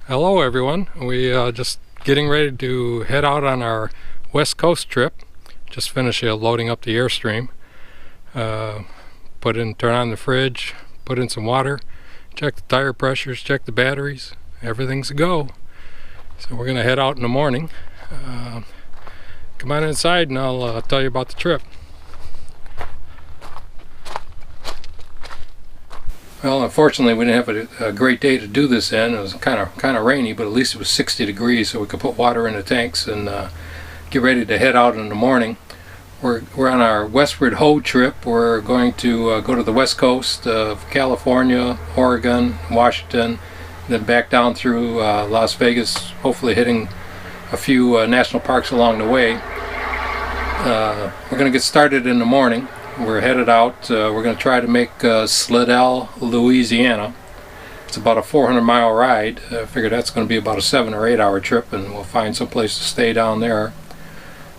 Hello everyone. We just getting ready to head out on our West Coast trip. Just finished loading up the Airstream. Turn on the fridge, put in some water, check the tire pressures, check the batteries. Everything's a go. So we're gonna head out in the morning. Come on inside and I'll tell you about the trip. Well, unfortunately, we didn't have a great day to do this in. It was kind of rainy, but at least it was 60 degrees, so we could put water in the tanks and get ready to head out in the morning. We're on our Westward Ho trip. We're going to go to the west coast of California, Oregon, Washington, then back down through Las Vegas, hopefully hitting a few national parks along the way. We're going to get started in the morning. We're headed out. We're going to try to make Slidell, Louisiana. It's about a 400-mile ride. I figure that's going to be about a 7 or 8 hour trip, and we'll find some place to stay down there.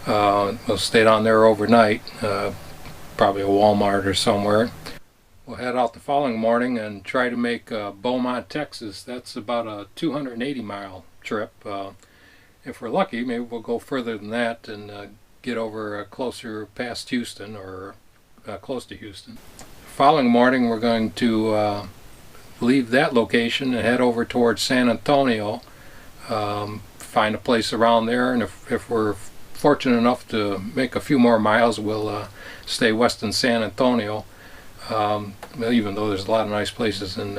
We'll stay down there overnight, probably a Walmart or somewhere. We'll head out the following morning and try to make Beaumont, Texas. That's about a 280-mile trip. If we're lucky, maybe we'll go further than that and get over closer past Houston or close to Houston. Following morning, we're going to leave that location and head over towards San Antonio. Find a place around there, and if we're fortunate enough to make a few more miles, we'll stay west in San Antonio. Even though there's a lot of nice places in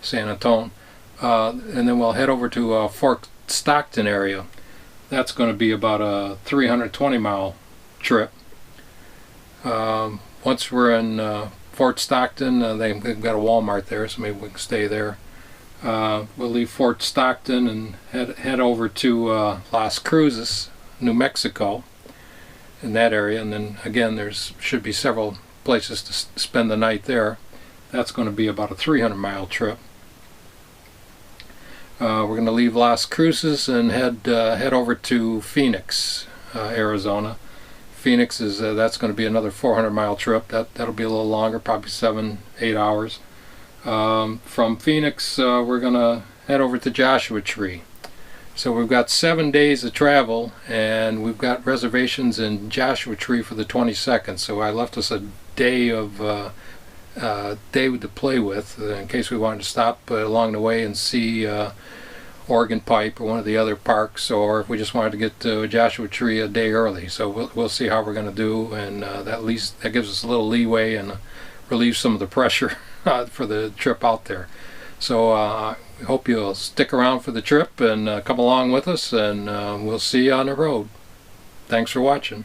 San Antonio, and then we'll head over to Fort Stockton area. That's going to be about a 320-mile trip. Once we're in Fort Stockton, they've got a Walmart there, so maybe we can stay there. We'll leave Fort Stockton and head over to Las Cruces, New Mexico, in that area, and then again should be several places to spend the night there. That's going to be about a 300-mile trip. We're going to leave Las Cruces and head over to Phoenix, Arizona. Phoenix is that's going to be another 400-mile trip. That'll be a little longer, probably 7-8 hours. From Phoenix, we're going to head over to Joshua Tree. So we've got 7 days of travel, and we've got reservations in Joshua Tree for the 22nd. So I left us a day to play with in case we wanted to stop along the way and see Oregon Pipe or one of the other parks, or if we just wanted to get to Joshua Tree a day early. So we'll see how we're going to do, and that gives us a little leeway and relieves some of the pressure for the trip out there. So I hope you'll stick around for the trip and come along with us, and we'll see you on the road. Thanks for watching.